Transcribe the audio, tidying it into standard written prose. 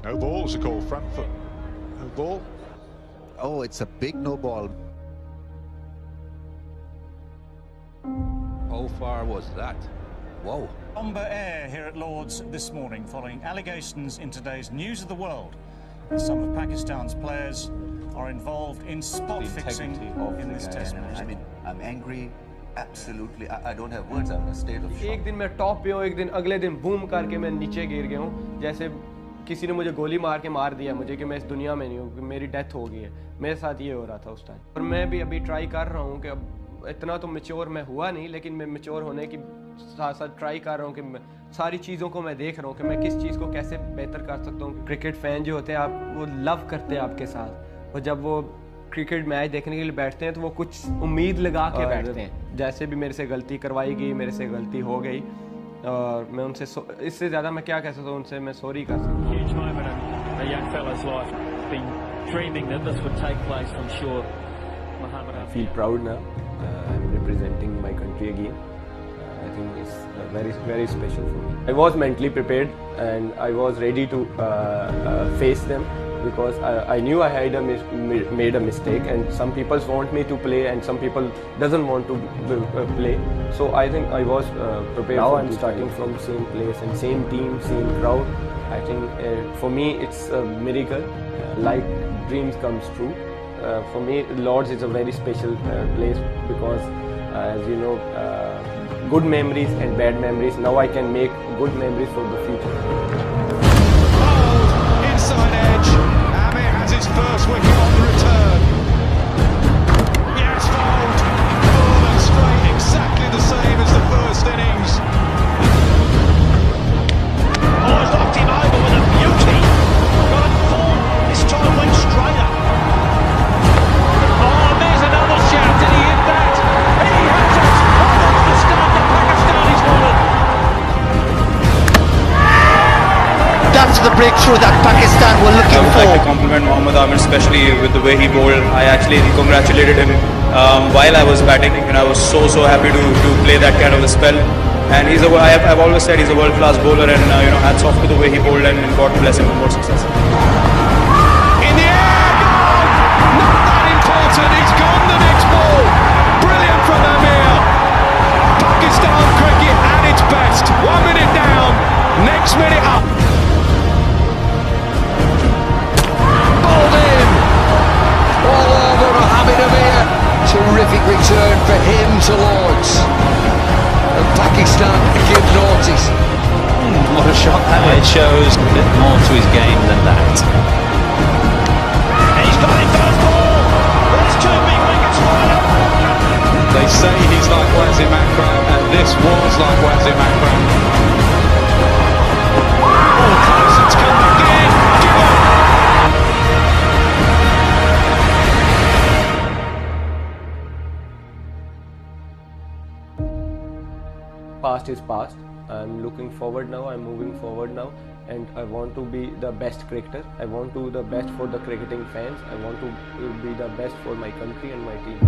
No balls are called front foot. No ball. Oh, it's a big no ball. How far was that? Whoa. Somber air here at Lord's this morning following allegations in today's News of the World that some of Pakistan's players are involved in spot fixing in this test match. I mean, I'm angry. Absolutely, I don't have words. I'm in a state of shock. एक दिन मैं top पे हूँ, एक दिन अगले दिन boom करके मैं नीचे गिर गया हूँ, जैसे किसी ने मुझे गोली मार के मार दिया मुझे कि मैं इस दुनिया में नहीं हूँ, मेरी डेथ हो गई है। मेरे साथ ये हो रहा था उस टाइम। और मैं भी अभी ट्राई कर रहा हूँ कि अब इतना तो मैच्योर मैं हुआ नहीं, लेकिन मैं मैच्योर होने की साथ साथ ट्राई कर रहा हूँ कि सारी चीज़ों को मैं देख रहा हूँ कि मैं किस चीज़ को कैसे बेहतर कर सकता हूँ। क्रिकेट फ़ैन जो होते हैं आप वो लव करते हैं आपके साथ, और जब वो क्रिकेट मैच देखने के लिए बैठते हैं तो वो कुछ उम्मीद लगा के बैठते हैं। जैसे भी मेरे से गलती करवाई गई, मेरे से गलती हो गई, और मैं उनसे इससे ज़्यादा मैं क्या कह सकता हूँ, उनसे मैं सॉरी कर सकता हूँ। Huge moment in a young fella's life. Been dreaming that this would take place, I'm sure. I feel proud now. I'm representing my country again. I think it's very, very special for me. I was mentally prepared and I was ready to face them, because I knew I had made a mistake, and some people want me to play and some people doesn't want to play. So I think I was prepared. Now I'm starting from the same place and same team, same crowd. I think for me it's a miracle, like dreams comes true. For me, Lord's is a very special place because, as you know, good memories and bad memories. Now I can make good memories for the future. Bowled inside edge. Amir has his first wicket on the return. Yes, bowled. Full and straight, exactly the same as the first innings. Oh, he's knocked him over with a beauty. Got it full. This time went straight up. Oh, there's another shot. Did he hit that? He hit it. Oh, that's the start that Pakistanis wanted. That's the breakthrough that Pakistan were looking for. I would like to compliment Mohammad Amir, especially with the way he bowled. I actually congratulated him while I was batting, and I was so happy to play that kind of a spell. And I've always said he's a world-class bowler, and hats off to the way he bowled, and God bless him for more success. In the air, gone! Not that important, he's gone the next ball. Brilliant from Amir. Pakistan cricket at its best. 1 minute down, next minute up. Bowled in. Oh, Mohammad Amir. Terrific return for him to Lord's. And Pakistan give notice. What a shot that is. It shows a bit more to his game than that. He's got it first ball. There's two big wickets for him. They say he's like Wazim Akram, and this was like Wazim Akram. Oh, close, it's come again. Give up. Past is past. I'm looking forward now, I'm moving forward now, and I want to be the best cricketer. I want to do the best for the cricketing fans. I want to be the best for my country and my team.